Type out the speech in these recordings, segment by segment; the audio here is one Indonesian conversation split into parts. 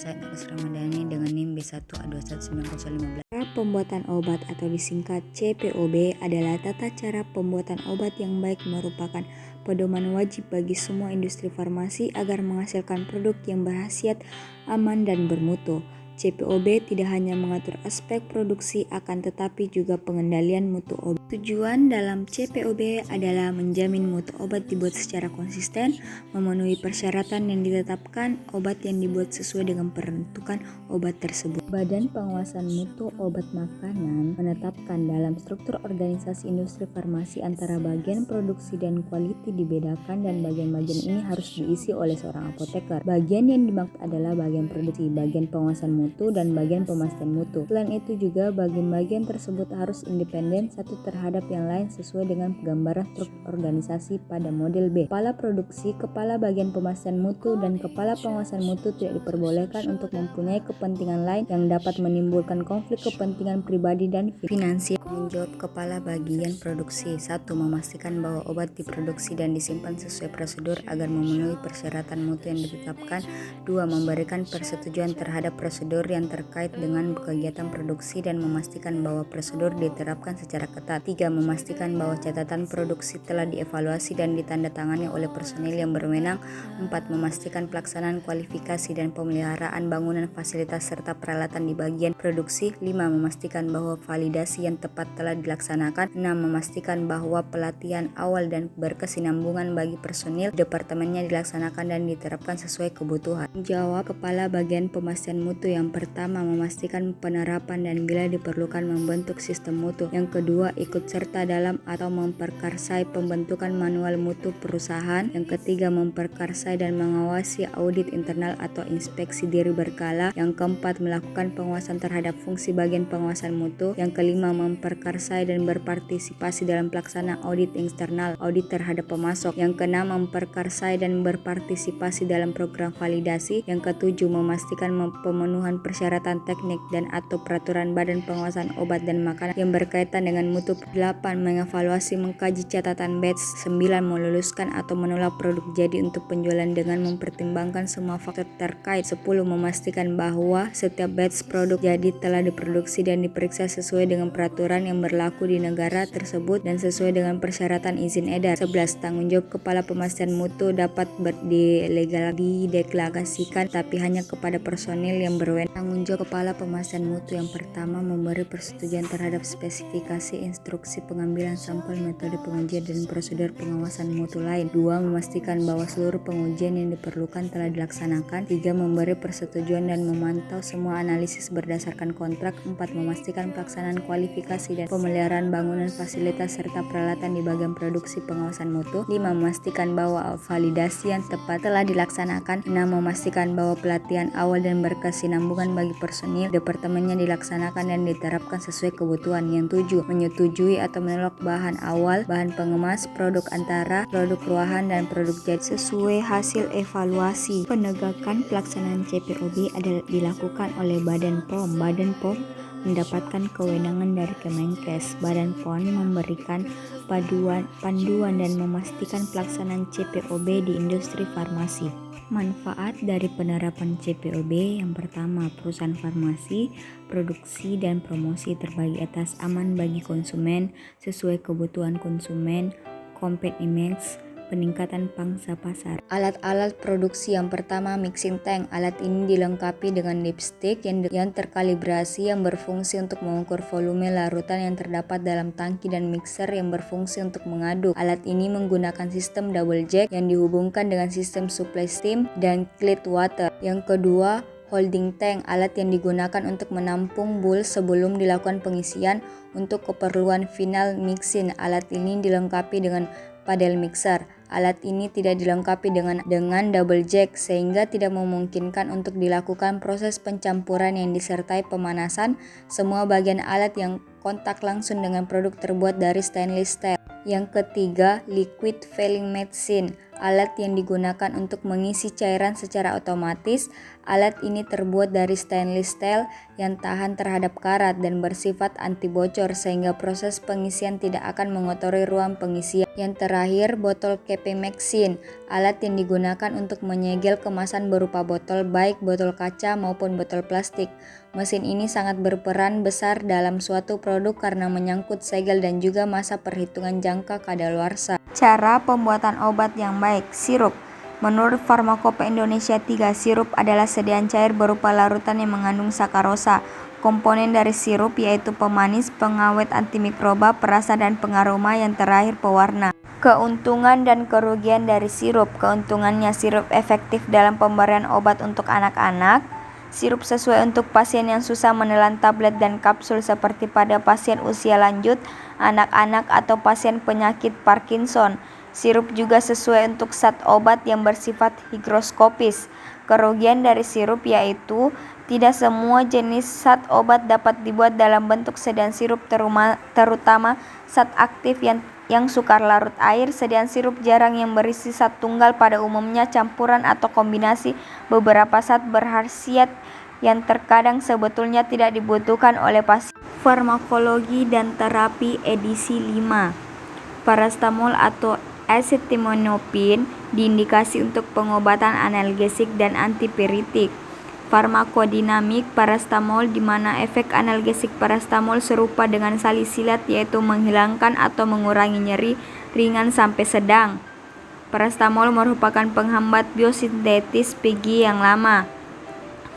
Said Aris Ramadhani dengan NIM B1A21905. Cara pembuatan obat atau disingkat CPOB adalah tata cara pembuatan obat yang baik, merupakan pedoman wajib bagi semua industri farmasi agar menghasilkan produk yang berkhasiat, aman, dan bermutu. CPOB tidak hanya mengatur aspek produksi akan tetapi juga pengendalian mutu obat. Tujuan dalam CPOB adalah menjamin mutu obat dibuat secara konsisten, memenuhi persyaratan yang ditetapkan, obat yang dibuat sesuai dengan peruntukan obat tersebut. Badan Pengawasan Mutu Obat Makanan menetapkan dalam struktur organisasi industri farmasi antara bagian produksi dan quality dibedakan, dan bagian-bagian ini harus diisi oleh seorang apoteker. Bagian yang dimaksud adalah bagian produksi, bagian pengawasan mutu, dan bagian pemastian mutu. Selain itu juga bagian-bagian tersebut harus independen satu terhadap yang lain sesuai dengan gambaran struktur organisasi pada model B. Kepala produksi, kepala bagian pemastian mutu, dan kepala pengawasan mutu tidak diperbolehkan untuk mempunyai kepentingan lain yang dapat menimbulkan konflik kepentingan pribadi dan finansial. Menjawab kepala bagian produksi. 1. Memastikan bahwa obat diproduksi dan disimpan sesuai prosedur agar memenuhi persyaratan mutu yang ditetapkan. 2. Memberikan persetujuan terhadap prosedur yang terkait dengan kegiatan produksi dan memastikan bahwa prosedur diterapkan secara ketat. 3. Memastikan bahwa catatan produksi telah dievaluasi dan ditandatangani oleh personil yang berwenang. 4. Memastikan pelaksanaan kualifikasi dan pemeliharaan bangunan, fasilitas, serta peralatan di bagian produksi. 5. Memastikan bahwa validasi yang tepat telah dilaksanakan. 6. Memastikan bahwa pelatihan awal dan berkesinambungan bagi personil departemennya dilaksanakan dan diterapkan sesuai kebutuhan. Menjawab kepala bagian pemastian mutu. Yang pertama, memastikan penerapan dan bila diperlukan membentuk sistem mutu. Yang kedua, ikut serta dalam atau memperkarsai pembentukan manual mutu perusahaan. Yang ketiga, memperkarsai dan mengawasi audit internal atau inspeksi diri berkala. Yang keempat, melakukan pengawasan terhadap fungsi bagian pengawasan mutu. Yang kelima, memperkarsai dan berpartisipasi dalam pelaksanaan audit eksternal, audit terhadap pemasok. Yang keenam, memperkarsai dan berpartisipasi dalam program validasi. Yang ketujuh, memastikan pemenuhan persyaratan teknik dan atau peraturan Badan Pengawasan Obat dan Makanan yang berkaitan dengan mutu. 8. Mengevaluasi mengkaji catatan batch. 9. Meluluskan atau menolak produk jadi untuk penjualan dengan mempertimbangkan semua faktor terkait. 10. Memastikan bahwa setiap batch produk jadi telah diproduksi dan diperiksa sesuai dengan peraturan yang berlaku di negara tersebut dan sesuai dengan persyaratan izin edar. 11. Tanggung jawab kepala pemastian mutu dapat dideklarasikan tapi hanya kepada personil yang berwenang. Tanggung jawab kepala pemastian mutu. Yang pertama, memberi persetujuan terhadap spesifikasi, instruksi pengambilan sampel, metode pengujian, dan prosedur pengawasan mutu lain. 2. Memastikan bahwa seluruh pengujian yang diperlukan telah dilaksanakan. 3. Memberi persetujuan dan memantau semua analisis berdasarkan kontrak. 4. Memastikan pelaksanaan kualifikasi dan pemeliharaan bangunan, fasilitas, serta peralatan di bagian produksi pengawasan mutu. 5. Memastikan bahwa validasi yang tepat telah dilaksanakan. 6. Memastikan bahwa pelatihan awal dan berkesinambungan bagi personil departemennya dilaksanakan dan diterapkan sesuai kebutuhan. Yang 7. Menyetujui atau menolak bahan awal, bahan pengemas, produk antara, produk ruahan, dan produk jadi sesuai hasil evaluasi. Penegakan pelaksanaan CPOB adalah dilakukan oleh Badan POM. Badan POM mendapatkan kewenangan dari Kemenkes. Badan POM memberikan panduan dan memastikan pelaksanaan CPOB di industri farmasi. Manfaat dari penerapan CPOB: yang pertama, perusahaan farmasi, produksi dan promosi terbagi atas aman bagi konsumen sesuai kebutuhan konsumen, compact image, peningkatan pangsa pasar. Alat-alat produksi: yang pertama, mixing tank. Alat ini dilengkapi dengan dipstick yang terkalibrasi yang berfungsi untuk mengukur volume larutan yang terdapat dalam tangki dan mixer yang berfungsi untuk mengaduk. Alat ini menggunakan sistem double jack yang dihubungkan dengan sistem supply steam dan clean water. Yang kedua, holding tank. Alat yang digunakan untuk menampung bul sebelum dilakukan pengisian untuk keperluan final mixing. Alat ini dilengkapi dengan paddle mixer. Alat ini tidak dilengkapi dengan double jack sehingga tidak memungkinkan untuk dilakukan proses pencampuran yang disertai pemanasan. Semua bagian alat yang kontak langsung dengan produk terbuat dari stainless steel. Yang ketiga, liquid filling machine. alat yang digunakan untuk mengisi cairan secara otomatis. Alat ini terbuat dari stainless steel yang tahan terhadap karat dan bersifat anti bocor sehingga proses pengisian tidak akan mengotori ruang pengisian. Yang terakhir, botol capping machine, alat yang digunakan untuk menyegel kemasan berupa botol, baik botol kaca maupun botol plastik. Mesin ini sangat berperan besar dalam suatu produk karena menyangkut segel dan juga masa perhitungan jangka kadaluarsa. Cara pembuatan obat yang baik. Sirup. Menurut Farmakope Indonesia 3, sirup adalah sediaan cair berupa larutan yang mengandung sakarosa. Komponen dari sirup yaitu pemanis, pengawet antimikroba, perasa dan pengaroma, yang terakhir pewarna. Keuntungan dan kerugian dari sirup. Keuntungannya, sirup efektif dalam pemberian obat untuk anak-anak. Sirup sesuai untuk pasien yang susah menelan tablet dan kapsul seperti pada pasien usia lanjut, anak-anak atau pasien penyakit Parkinson. Sirup juga sesuai untuk zat obat yang bersifat higroskopis. Kerugian dari sirup yaitu tidak semua jenis zat obat dapat dibuat dalam bentuk sediaan sirup, terutama zat aktif yang sukar larut air. Sediaan sirup jarang yang berisi zat tunggal, pada umumnya campuran atau kombinasi beberapa zat berkhasiat yang terkadang sebetulnya tidak dibutuhkan oleh pasien. Farmakologi dan terapi edisi 5. Parastamol atau acetaminophen diindikasi untuk pengobatan analgesik dan antipiritik. Farmakodinamik parastamol, di mana efek analgesik parastamol serupa dengan salisilat, yaitu menghilangkan atau mengurangi nyeri ringan sampai sedang. Parastamol merupakan penghambat biosintetis PG yang lama.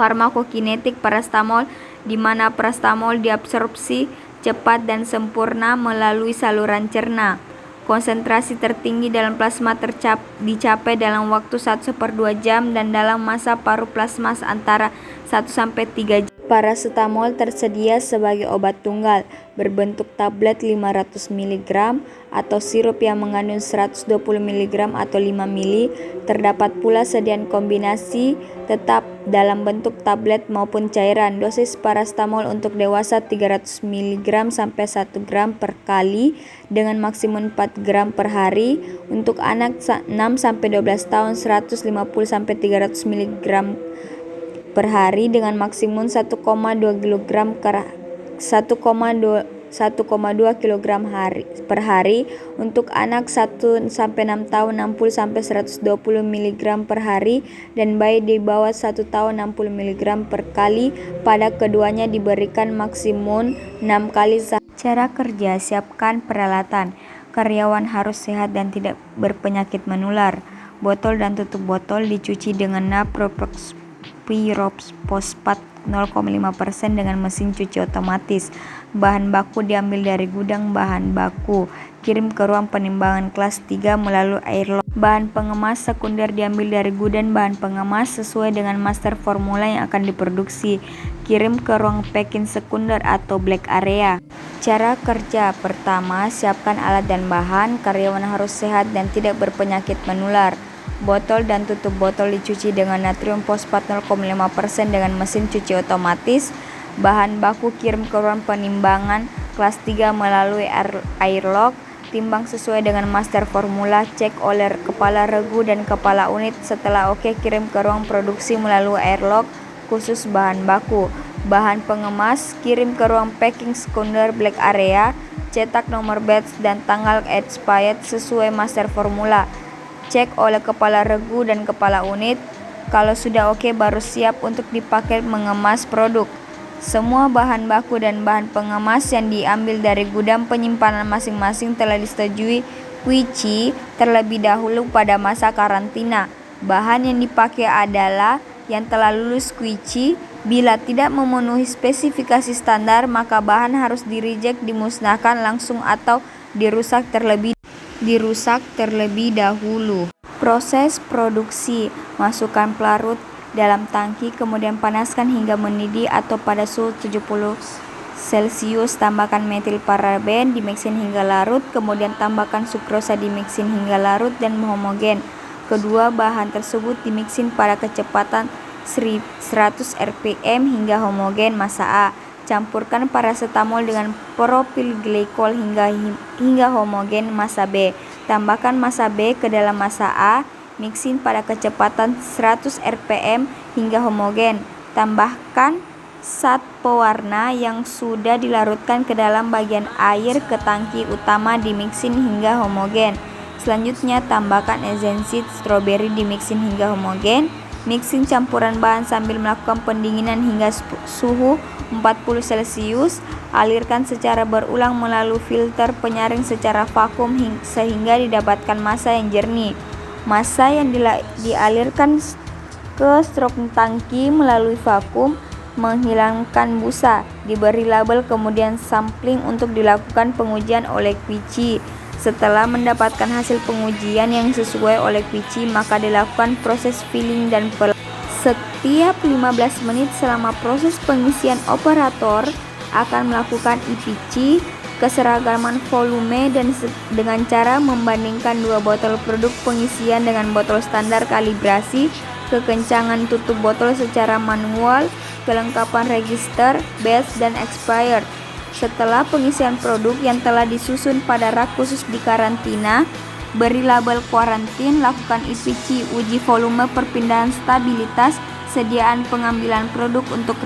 Farmakokinetik parastamol, di mana parastamol diabsorpsi cepat dan sempurna melalui saluran cerna. Konsentrasi tertinggi dalam plasma dicapai dalam waktu 1/2 jam dan dalam masa paruh plasma antara 1-3 jam. Parasetamol tersedia sebagai obat tunggal berbentuk tablet 500 mg atau sirup yang mengandung 120 mg atau 5 ml. Terdapat pula sediaan kombinasi tetap dalam bentuk tablet maupun cairan. Dosis parasetamol untuk dewasa 300 mg sampai 1 gram per kali dengan maksimum 4 gram per hari. Untuk anak 6-12 tahun 150 sampai 300 mg per hari dengan maksimum 1,2 kg per hari. Untuk anak 1-6 tahun 60 sampai 120 mg per hari dan bayi di bawah 1 tahun 60 mg per kali. Pada keduanya diberikan maksimum 6 kali sehari. Cara kerja. Siapkan peralatan. Karyawan harus sehat dan tidak berpenyakit menular. Botol dan tutup botol dicuci dengan pyrophosphate 0,5% dengan mesin cuci otomatis. Bahan baku diambil dari gudang bahan baku. Kirim ke ruang penimbangan kelas 3 melalui airlock. Bahan pengemas sekunder diambil dari gudang bahan pengemas sesuai dengan master formula yang akan diproduksi. Kirim ke ruang packing sekunder atau black area. Cara kerja. Pertama, siapkan alat dan bahan. Karyawan harus sehat dan tidak berpenyakit menular. Botol dan tutup botol dicuci dengan natrium fosfat 0,5% dengan mesin cuci otomatis. Bahan baku kirim ke ruang penimbangan kelas 3 melalui airlock. Timbang sesuai dengan master formula. Cek oleh kepala regu dan kepala unit. Setelah oke, kirim ke ruang produksi melalui airlock khusus bahan baku. Bahan pengemas kirim ke ruang packing sekunder black area. Cetak nomor batch dan tanggal expired sesuai master formula. Cek oleh kepala regu dan kepala unit. Kalau sudah oke, baru siap untuk dipakai mengemas produk. Semua bahan baku dan bahan pengemas yang diambil dari gudang penyimpanan masing-masing telah disetujui QC terlebih dahulu pada masa karantina. Bahan yang dipakai adalah yang telah lulus QC. Bila tidak memenuhi spesifikasi standar, maka bahan harus di-reject, dimusnahkan langsung atau dirusak terlebih dahulu. Proses produksi. Masukkan pelarut dalam tangki, kemudian panaskan hingga mendidih atau pada suhu 70 Celcius. Tambahkan metil paraben, dimixin hingga larut, kemudian tambahkan sukrosa, dimixin hingga larut dan homogen. Kedua bahan tersebut dimixin pada kecepatan 100 rpm hingga homogen massa A. Campurkan parasetamol dengan propil glikol hingga homogen massa B. Tambahkan massa B ke dalam massa A, mixin pada kecepatan 100 rpm hingga homogen. Tambahkan zat pewarna yang sudah dilarutkan ke dalam bagian air ke tangki utama, dimixin hingga homogen. Selanjutnya tambahkan esensi stroberi, dimixin hingga homogen. Mixing campuran bahan sambil melakukan pendinginan hingga suhu 40 Celcius. Alirkan secara berulang melalui filter penyaring secara vakum sehingga didapatkan massa yang jernih. Massa yang dialirkan ke strok tangki melalui vakum menghilangkan busa. Diberi label kemudian sampling untuk dilakukan pengujian oleh QC. Setelah mendapatkan hasil pengujian yang sesuai oleh QC, maka dilakukan proses filling dan setiap 15 menit selama proses pengisian operator akan melakukan EPC keseragaman volume dan dengan cara membandingkan dua botol produk pengisian dengan botol standar, kalibrasi kekencangan tutup botol secara manual, kelengkapan register, batch, dan expired. Setelah pengisian produk yang telah disusun pada rak khusus di karantina, beri label kuarantin, lakukan EPC, uji volume, perpindahan stabilitas, sediaan pengambilan produk untuk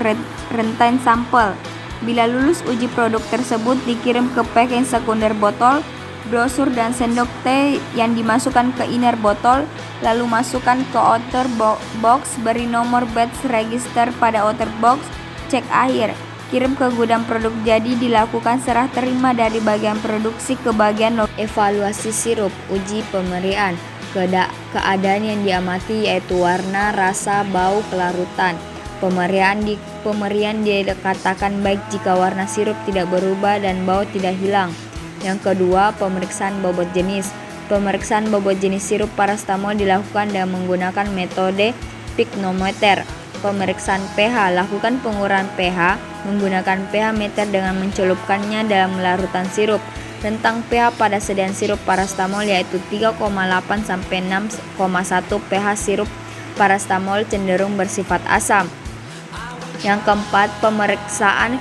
rentan sampel. Bila lulus uji produk tersebut, dikirim ke packing sekunder botol, brosur dan sendok teh yang dimasukkan ke inner botol, lalu masukkan ke outer box, beri nomor batch register pada outer box, cek akhir. Kirim ke gudang produk jadi, dilakukan serah terima dari bagian produksi ke bagian evaluasi sirup. Uji pemerian. Keadaan yang diamati yaitu warna, rasa, bau, kelarutan. Pemerian dikatakan baik jika warna sirup tidak berubah dan bau tidak hilang. Yang kedua, pemeriksaan bobot jenis. Pemeriksaan bobot jenis sirup parastamol dilakukan dengan menggunakan metode piknometer. Pemeriksaan pH. Lakukan pengukuran pH menggunakan pH meter dengan mencelupkannya dalam larutan sirup. Rentang pH pada sediaan sirup parastamol yaitu 3,8 sampai 6,1. pH sirup parastamol cenderung bersifat asam. Yang keempat, pemeriksaan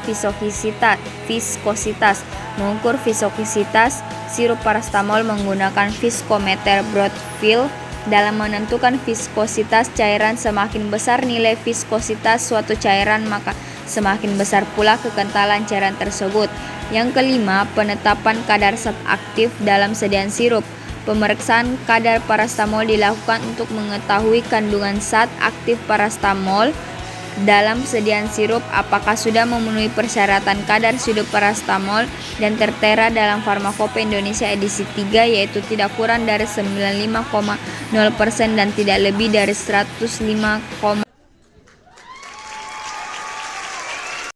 viskositas. Mengukur viskositas sirup parastamol menggunakan viskometer Broadfield. Dalam menentukan viskositas cairan, semakin besar nilai viskositas suatu cairan, maka semakin besar pula kekentalan cairan tersebut. Yang kelima, penetapan kadar zat aktif dalam sediaan sirup. Pemeriksaan kadar parastamol dilakukan untuk mengetahui kandungan zat aktif parastamol dalam sediaan sirup, apakah sudah memenuhi persyaratan kadar sirup parastamol dan tertera dalam Farmakope Indonesia edisi 3, yaitu tidak kurang dari 95,0% dan tidak lebih dari 105,